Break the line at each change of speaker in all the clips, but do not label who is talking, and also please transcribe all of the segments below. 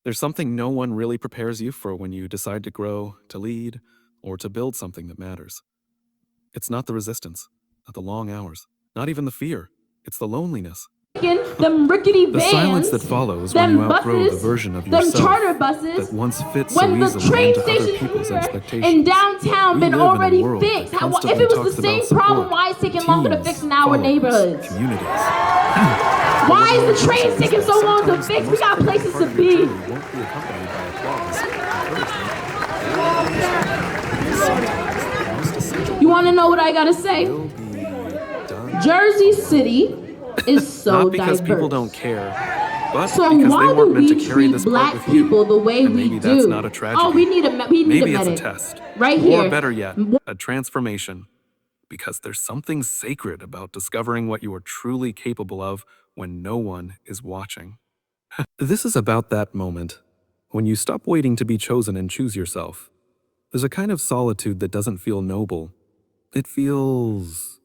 There's something no one really prepares you for when you decide to grow, to lead, or to build something that matters. It's not the resistance, not the long hours, not even the fear. It's the loneliness.
Them rickety
The silence that
vans,
follows when you
them
outgrow the
buses,
version of
them
yourself
charter buses.
that once fit so
When the
easily
train
into other
station
people's
here
expectations.
in downtown
We
been
live in a
already
world that
fixed, if
constantly
it was
talks
the
about
same problem,
support,
why is it taking longer to fix
teams,
in our
followers,
neighborhoods?
communities.
Why is the train taking so long to fix? We got places to be.
Won't be accompanied by applause, encouragement.
You want to know what I gotta say? Jersey City is so
Not because
diverse.
people don't care, but
So
because
why
they
do
weren't meant
we
to carry
treat
this part
black
with you.
people the way
And
we
maybe that's
do?
not a tragedy.
Oh, we need a
Maybe it's a
medic.
test.
Right
Or
here.
better yet, a transformation. Because there's something sacred about discovering what you are truly capable of when no one is watching. This is about that moment when you stop waiting to be chosen and choose yourself. There's a kind of solitude that doesn't feel noble. It feels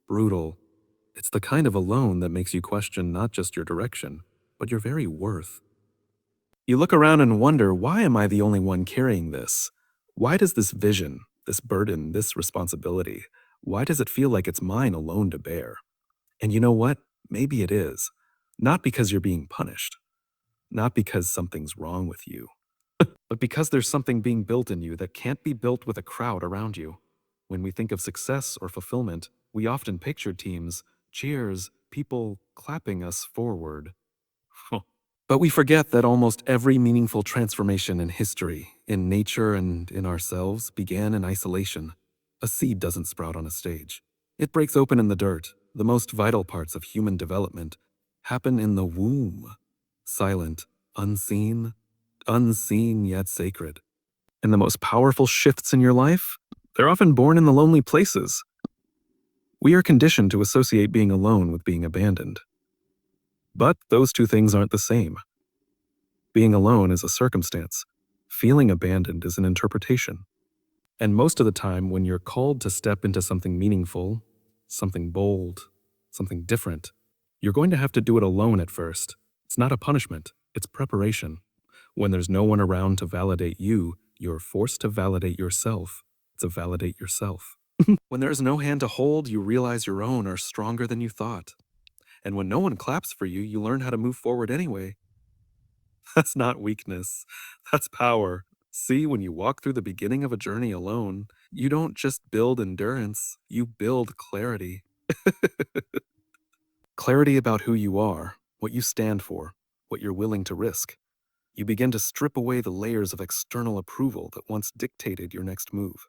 brutal. It's the kind of alone that makes you question not just your direction, but your very worth. You look around and wonder, why am I the only one carrying this? Why does this vision, this burden, this responsibility, why does it feel like it's mine alone to bear? And you know what? Maybe it is. Not because you're being punished. Not because something's wrong with you. But because there's something being built in you that can't be built with a crowd around you. When we think of success or fulfillment, we often picture teams, cheers, people clapping us forward. But we forget that almost every meaningful transformation in history, in nature and in ourselves, began in isolation. A seed doesn't sprout on a stage. It breaks open in the dirt. The most vital parts of human development happen in the womb. Silent, unseen yet sacred. And the most powerful shifts in your life, they're often born in the lonely places. We are conditioned to associate being alone with being abandoned. But those two things aren't the same. Being alone is a circumstance. Feeling abandoned is an interpretation. And most of the time, when you're called to step into something meaningful, something bold, something different, you're going to have to do it alone at first. It's not a punishment, it's preparation. When there's no one around to validate you, you're forced to validate yourself, to validate yourself. When there's no hand to hold, you realize your own are stronger than you thought. And when no one claps for you, you learn how to move forward anyway. That's not weakness, that's power. See, when you walk through the beginning of a journey alone, you don't just build endurance, you build clarity. Clarity about who you are, what you stand for, what you're willing to risk. You begin to strip away the layers of external approval that once dictated your next move.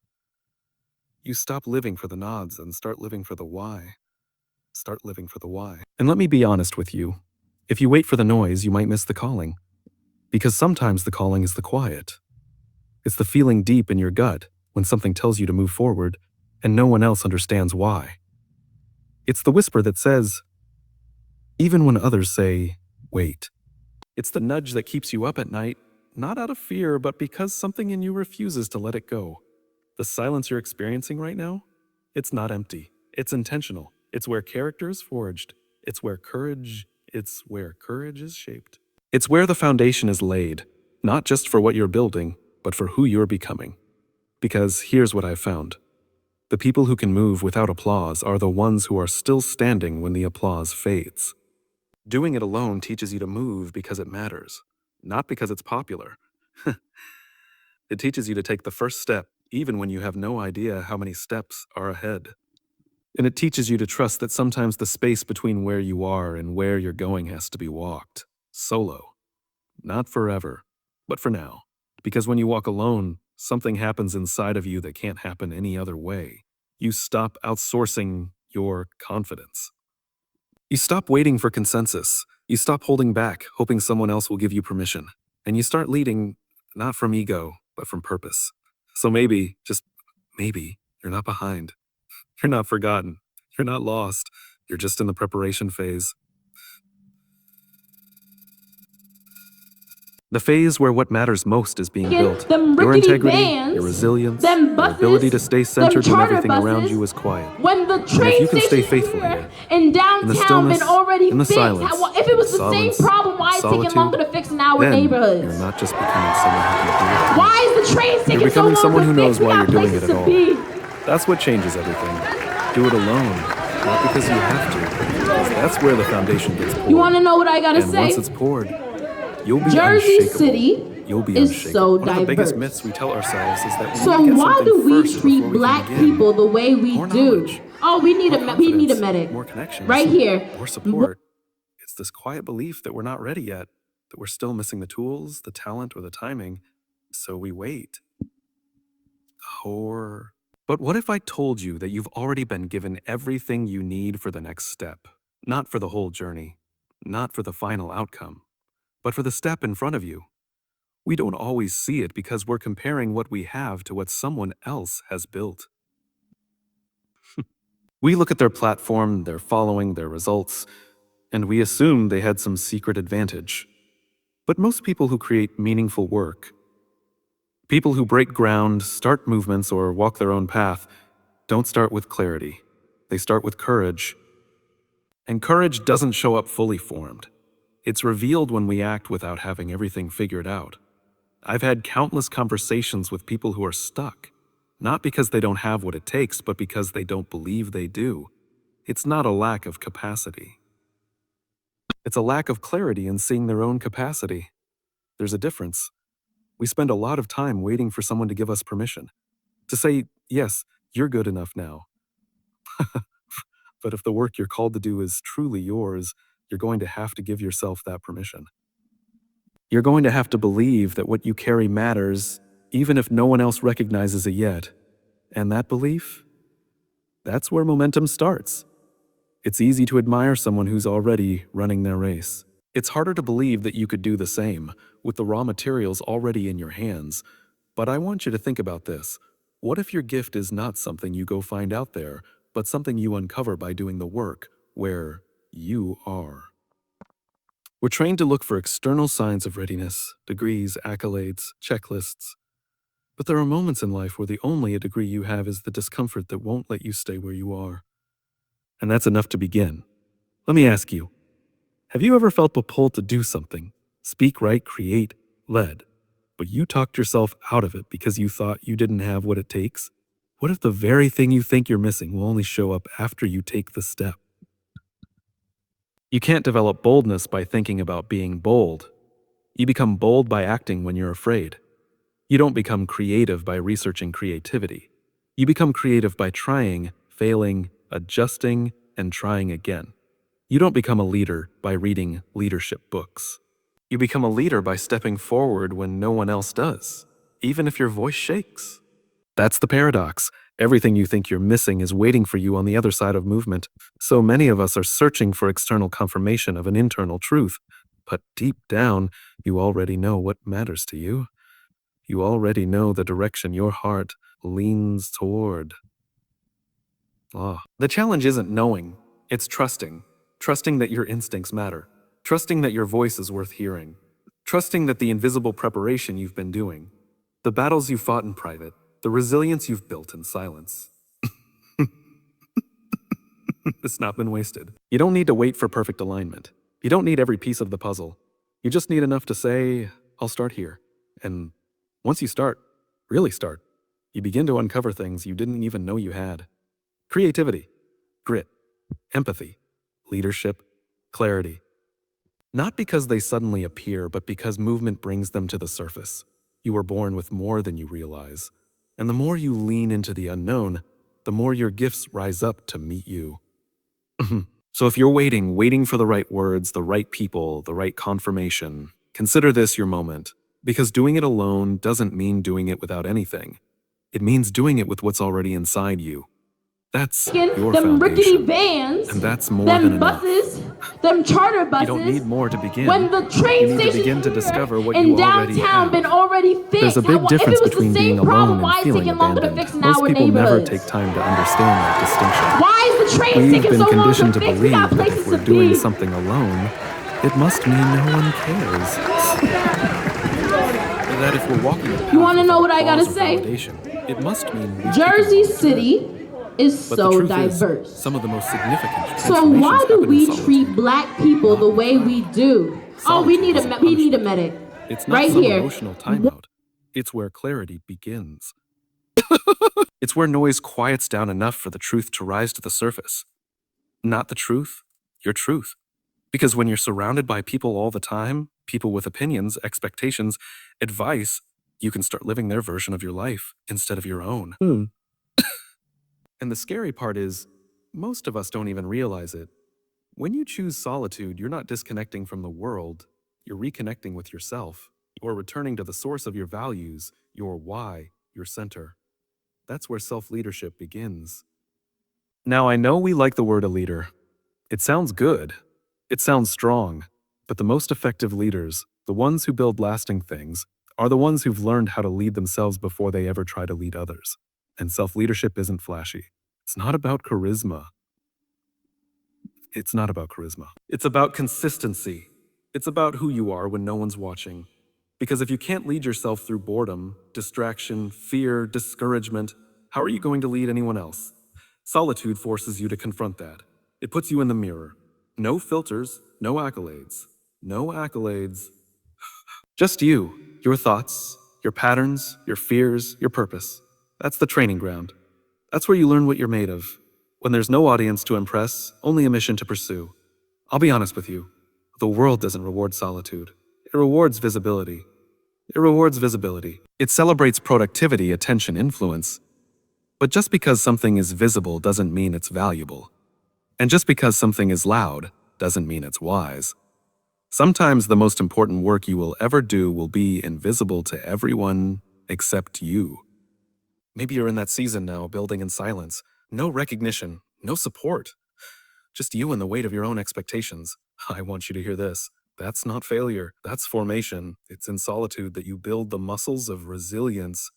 You stop living for the nods and start living for the why. Start living for the why. And let me be honest with you. If you wait for the noise, you might miss the calling. Because sometimes the calling is the quiet. It's the feeling deep in your gut when something tells you to move forward and no one else understands why. It's the whisper that says, even when others say, wait. It's the nudge that keeps you up at night, not out of fear, but because something in you refuses to let it go. The silence you're experiencing right now, it's not empty. It's intentional. It's where character is forged. It's where courage is shaped. It's where the foundation is laid, not just for what you're building, but for who you're becoming. Because here's what I've found. The people who can move without applause are the ones who are still standing when the applause fades. Doing it alone teaches you to move because it matters, not because it's popular. It teaches you to take the first step, even when you have no idea how many steps are ahead. And it teaches you to trust that sometimes the space between where you are and where you're going has to be walked, solo. Not forever, but for now. Because when you walk alone, something happens inside of you that can't happen any other way. You stop outsourcing your confidence. You stop waiting for consensus. You stop holding back, hoping someone else will give you permission. And you start leading, not from ego, but from purpose. So maybe, just maybe, you're not behind. You're not forgotten. You're not lost. You're just in the preparation phase. The phase where what matters most is being built.
Them
Your
rickety
integrity,
vans,
your resilience,
them
your
buses,
ability to stay
them
centered when
charter
everything around
buses,
you is quiet.
when the
And if
train
you can stay
station
faithful
here
here,
in
in the
downtown
stillness,
been already
in the
fixed,
silence,
if it was the same
silence,
problem, why is it taking
solitude,
longer to fix in our
then
neighborhoods?
you're not just becoming someone who can do it.
Why is the train
You're
taking so
becoming
long
someone
to
who
fix?
knows
We
why
got
you're doing
places
it at
to
all.
be.
That's what changes everything. Do it alone, not because you have to, because that's where the foundation gets poured.
You want to know what I gotta
And
say?
once it's poured, you'll be
Jersey
unshakable.
City
You'll be
is
unshakable.
so
One of the biggest
diverse.
myths we tell ourselves is that we
So
need to get
why
something
do we
first
treat
before we
black
can begin.
people the way we
More
do?
knowledge,
Oh, we need
more
a
confidence,
medic.
more connections,
Right here.
more support. It's this quiet belief that we're not ready yet, that we're still missing the tools, the talent, or the timing, so we wait. But what if I told you that you've already been given everything you need for the next step? Not for the whole journey, not for the final outcome, but for the step in front of you. We don't always see it because we're comparing what we have to what someone else has built. We look at their platform, their following, their results, and we assume they had some secret advantage. But most people who create meaningful work, people who break ground, start movements, or walk their own path, don't start with clarity. They start with courage. And courage doesn't show up fully formed. It's revealed when we act without having everything figured out. I've had countless conversations with people who are stuck, not because they don't have what it takes, but because they don't believe they do. It's not a lack of capacity. It's a lack of clarity in seeing their own capacity. There's a difference. We spend a lot of time waiting for someone to give us permission, to say, yes, you're good enough now. But if the work you're called to do is truly yours, you're going to have to give yourself that permission. You're going to have to believe that what you carry matters, even if no one else recognizes it yet. And that belief? That's where momentum starts. It's easy to admire someone who's already running their race. It's harder to believe that you could do the same, with the raw materials already in your hands. But I want you to think about this. What if your gift is not something you go find out there, but something you uncover by doing the work where you are? We're trained to look for external signs of readiness, degrees, accolades, checklists. But there are moments in life where the only degree you have is the discomfort that won't let you stay where you are. And that's enough to begin. Let me ask you, have you ever felt the pull to do something, speak, write, create, lead, but you talked yourself out of it because you thought you didn't have what it takes? What if the very thing you think you're missing will only show up after you take the step? You can't develop boldness by thinking about being bold. You become bold by acting when you're afraid. You don't become creative by researching creativity. You become creative by trying, failing, adjusting, and trying again. You don't become a leader by reading leadership books. You become a leader by stepping forward when no one else does, even if your voice shakes. That's the paradox. Everything you think you're missing is waiting for you on the other side of movement. So many of us are searching for external confirmation of an internal truth. But deep down, you already know what matters to you. You already know the direction your heart leans toward. The challenge isn't knowing, it's trusting. Trusting that your instincts matter. Trusting that your voice is worth hearing. Trusting that the invisible preparation you've been doing, the battles you fought in private, the resilience you've built in silence, it's not been wasted. You don't need to wait for perfect alignment. You don't need every piece of the puzzle. You just need enough to say, I'll start here. And once you start, really start, you begin to uncover things you didn't even know you had. Creativity, grit, empathy, leadership, clarity. Not because they suddenly appear, but because movement brings them to the surface. You were born with more than you realize. And the more you lean into the unknown, the more your gifts rise up to meet you. So if you're waiting for the right words, the right people, the right confirmation, consider this your moment. Because doing it alone doesn't mean doing it without anything. It means doing it with what's already inside you. That's your
them rickety
foundation.
vans,
And that's more
them
than enough.
buses, them charter buses.
You don't need more to begin.
When the train
You need to
station
begin to
here
discover what
in
you already
downtown
have.
been already fixed.
There's a big
If
difference
it was
between
the
being
same problem,
alone
why
and
is it
feeling
taking longer to
abandoned.
fix in
Most
our
people never
neighborhoods?
take time to understand that distinction.
Why is the train
We've
taking
been
so long
conditioned
to
to
fix? We
believe
got
that
places
if we're
to
doing
be.
something alone, it must mean no one cares. That if we're walking a path
You wanna know what I
without
gotta
applause or
say?
validation, it must mean we've
Jersey
taken a wrong turn.
City is
But the
so
truth
diverse.
is, some of the most significant
So why
transformations
do
happen in
we
solitude.
treat black people the way we do? Oh, we need a medic.
It's not
Right
some
here.
emotional timeout. It's where clarity begins. It's where noise quiets down enough for the truth to rise to the surface. Not the truth, your truth. Because when you're surrounded by people all the time, people with opinions, expectations, advice, you can start living their version of your life instead of your own. And the scary part is, most of us don't even realize it. When you choose solitude, you're not disconnecting from the world, you're reconnecting with yourself. You're returning to the source of your values, your why, your center. That's where self-leadership begins. Now, I know we like the word a leader. It sounds good. It sounds strong. But the most effective leaders, the ones who build lasting things, are the ones who've learned how to lead themselves before they ever try to lead others. And self-leadership isn't flashy. It's not about charisma. It's not about charisma. It's about consistency. It's about who you are when no one's watching. Because if you can't lead yourself through boredom, distraction, fear, discouragement, how are you going to lead anyone else? Solitude forces you to confront that. It puts you in the mirror. No filters, no accolades. No accolades. Just you, your thoughts, your patterns, your fears, your purpose. That's the training ground. That's where you learn what you're made of. When there's no audience to impress, only a mission to pursue. I'll be honest with you. The world doesn't reward solitude. It rewards visibility. It celebrates productivity, attention, influence. But just because something is visible doesn't mean it's valuable. And just because something is loud doesn't mean it's wise. Sometimes the most important work you will ever do will be invisible to everyone except you. Maybe you're in that season now, building in silence. No recognition, no support. Just you and the weight of your own expectations. I want you to hear this. That's not failure, that's formation. It's in solitude that you build the muscles of resilience.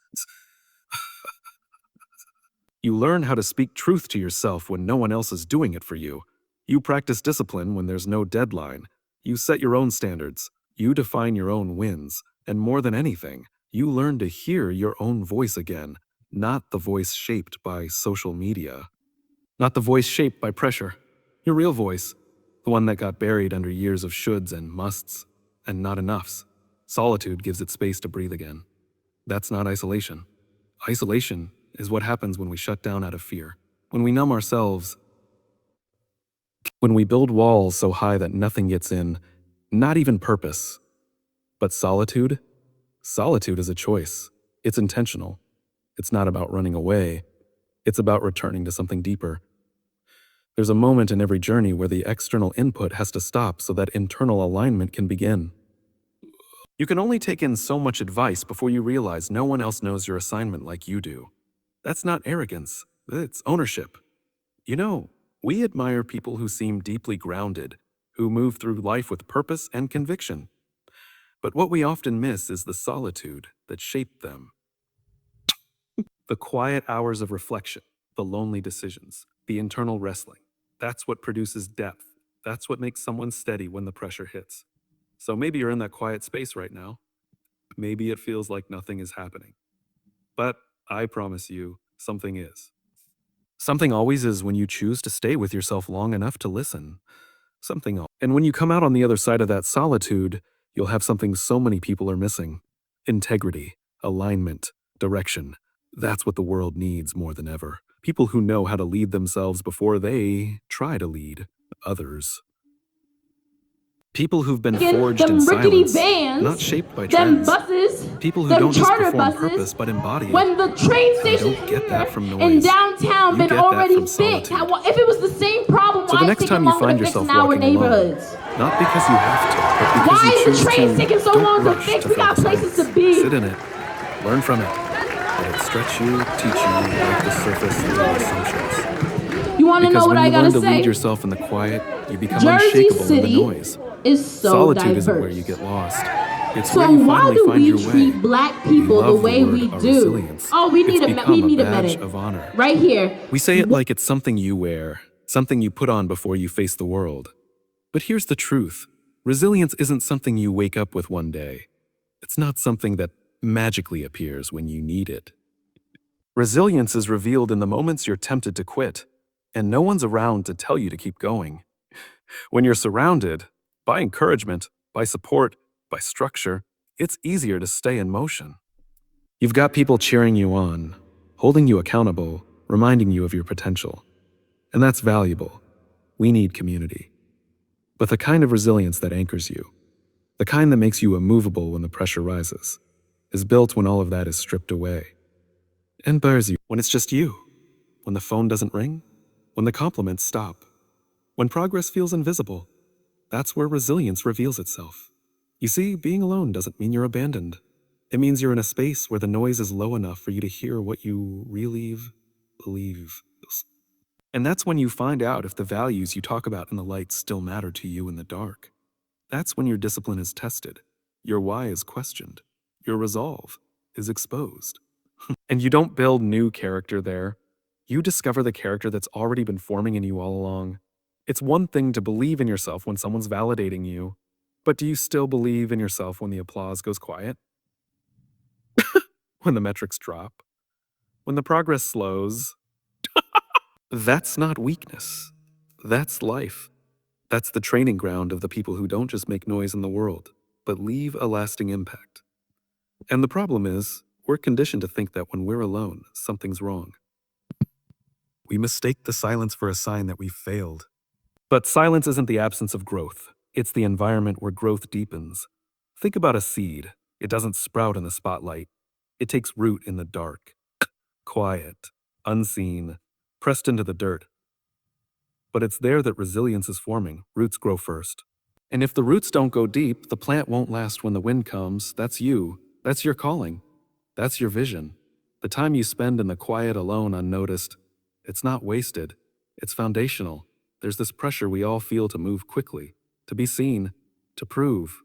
You learn how to speak truth to yourself when no one else is doing it for you. You practice discipline when there's no deadline. You set your own standards. You define your own wins. And more than anything, you learn to hear your own voice again, not the voice shaped by social media. Not the voice shaped by pressure. Your real voice, the one that got buried under years of shoulds and musts, and not enoughs. Solitude gives it space to breathe again. That's not isolation. Isolation is what happens when we shut down out of fear, when we numb ourselves, when we build walls so high that nothing gets in, not even purpose. But solitude? Solitude is a choice. It's intentional. It's not about running away. It's about returning to something deeper. There's a moment in every journey where the external input has to stop so that internal alignment can begin. You can only take in so much advice before you realize no one else knows your assignment like you do. That's not arrogance, it's ownership. You know, we admire people who seem deeply grounded, who move through life with purpose and conviction. But what we often miss is the solitude that shaped them. The quiet hours of reflection, the lonely decisions, the internal wrestling. That's what produces depth. That's what makes someone steady when the pressure hits. So maybe you're in that quiet space right now. Maybe it feels like nothing is happening. But I promise you, something is. Something always is when you choose to stay with yourself long enough to listen. And when you come out on the other side of that solitude, you'll have something so many people are missing. Integrity, alignment, direction. That's what the world needs more than ever. People who know how to lead themselves before they try to lead others. People who've been forged in silence, not shaped by trends.
Buses,
People who don't just
charter
perform
buses,
purpose but embody it.
when the train station
don't get that from
in
noise.
downtown
You
been
get that
already
from
fixed.
solitude.
If it was the same problem,
So
why
the
is
next
it
time
taking
you
longer
find
to fix
yourself
in our
walking alone,
neighborhoods?
not because you have to, but because
Why
you
is
choose
the train
to,
taking so
don't
long to
rush
fix?
to
We
fill
got
the
places
silence.
to be.
Sit in it, learn from it. Let it stretch you, teach you, break the surface of your assumptions.
You want to know
Because
what
when
I
you
gotta
learn to
say?
lead yourself in the quiet, you become
Jersey
unshakable in the
City
noise.
is so
Solitude
diverse.
isn't where you get lost. It's
So
where you
why
finally
do
find
we
your way.
treat black people
We
the
love
way
word
we
our
do?
resilience.
Oh, we
It's
need
become
a
badge
medic.
of honor.
Right here.
We say it like it's something you wear, something you put on before you face the world. But here's the truth. Resilience isn't something you wake up with one day. It's not something that magically appears when you need it. Resilience is revealed in the moments you're tempted to quit, and no one's around to tell you to keep going. When you're surrounded by encouragement, by support, by structure, it's easier to stay in motion. You've got people cheering you on, holding you accountable, reminding you of your potential. And that's valuable. We need community. But the kind of resilience that anchors you, the kind that makes you immovable when the pressure rises, is built when all of that is stripped away. And bears you when it's just you, when the phone doesn't ring, when the compliments stop, when progress feels invisible. That's where resilience reveals itself. You see, being alone doesn't mean you're abandoned. It means you're in a space where the noise is low enough for you to hear what you really believe. And that's when you find out if the values you talk about in the light still matter to you in the dark. That's when your discipline is tested, your why is questioned, your resolve is exposed. And you don't build new character there. You discover the character that's already been forming in you all along. It's one thing to believe in yourself when someone's validating you, but do you still believe in yourself when the applause goes quiet? When the metrics drop? When the progress slows? That's not weakness. That's life. That's the training ground of the people who don't just make noise in the world, but leave a lasting impact. And the problem is, we're conditioned to think that when we're alone, something's wrong. We mistake the silence for a sign that we've failed. But silence isn't the absence of growth. It's the environment where growth deepens. Think about a seed. It doesn't sprout in the spotlight. It takes root in the dark. Quiet, unseen, pressed into the dirt. But it's there that resilience is forming. Roots grow first. And if the roots don't go deep, the plant won't last when the wind comes. That's you. That's your calling. That's your vision. The time you spend in the quiet alone unnoticed, it's not wasted. It's foundational. There's this pressure we all feel to move quickly, to be seen, to prove.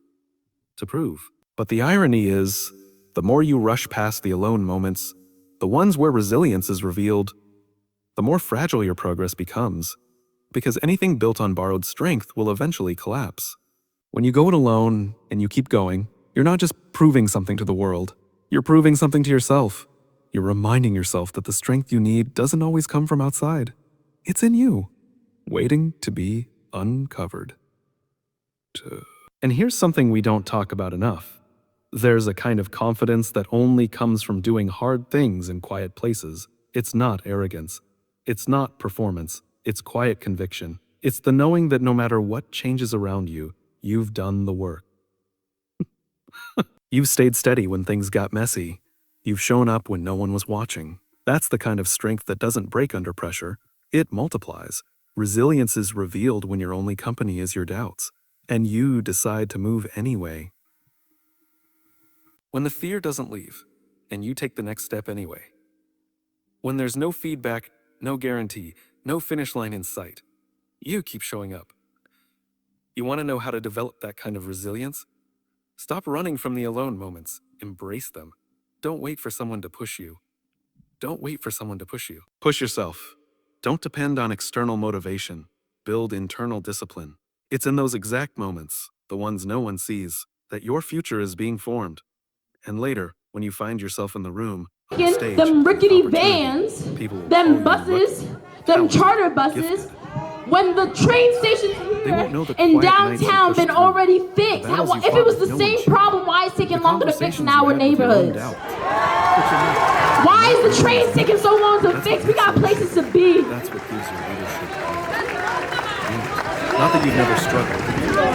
But the irony is, the more you rush past the alone moments, the ones where resilience is revealed, the more fragile your progress becomes. Because anything built on borrowed strength will eventually collapse. When you go it alone and you keep going, you're not just proving something to the world. You're proving something to yourself. You're reminding yourself that the strength you need doesn't always come from outside. It's in you, waiting to be uncovered. And here's something we don't talk about enough. There's a kind of confidence that only comes from doing hard things in quiet places. It's not arrogance. It's not performance. It's quiet conviction. It's the knowing that no matter what changes around you, you've done the work. You've stayed steady when things got messy. You've shown up when no one was watching. That's the kind of strength that doesn't break under pressure. It multiplies. Resilience is revealed when your only company is your doubts, and you decide to move anyway. When the fear doesn't leave, and you take the next step anyway. When there's no feedback, no guarantee, no finish line in sight, you keep showing up. You want to know how to develop that kind of resilience? Stop running from the alone moments. Embrace them. Don't wait for someone to push you. Push yourself. Don't depend on external motivation. Build internal discipline. It's in those exact moments, the ones no one sees, that your future is being formed. And later, when you find yourself in the room, on the stage,
them rickety
with
vans,
people will
them
call you
buses,
lucky,
them
talented,
charter buses,
gifted.
when the train stations
They
here
won't know the
in
quiet nights you
downtown
pushed
been
through,
already
the
fixed.
battles you
If it
fought
was
with
the
no
same
one shared,
problem, why is it
the
taking longer to fix in
conversations you
our
had with your own
neighborhoods?
doubt. But you're not.
Why is the train taking so long to
That's
fix?
what
We got
makes
places to be.
That's what gives you leadership. Not that you've never struggled,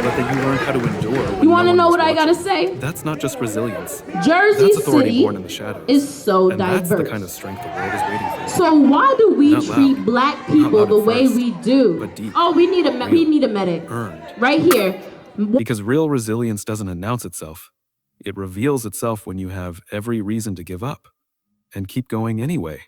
but that you learned how to endure when
You
no
want to
one
know
was
what I gotta
watching.
say?
That's not just resilience.
Jersey
That's authority
City
born in the shadows.
is so
and that's the
diverse.
kind of strength the world is waiting for.
So why do we
Not loud.
treat black
Not
people
loud
the
at
way
first,
we do?
but deep,
Oh, we need a
real,
medic.
earned.
Right here.
Because real resilience doesn't announce itself. It reveals itself when you have every reason to give up and keep going anyway.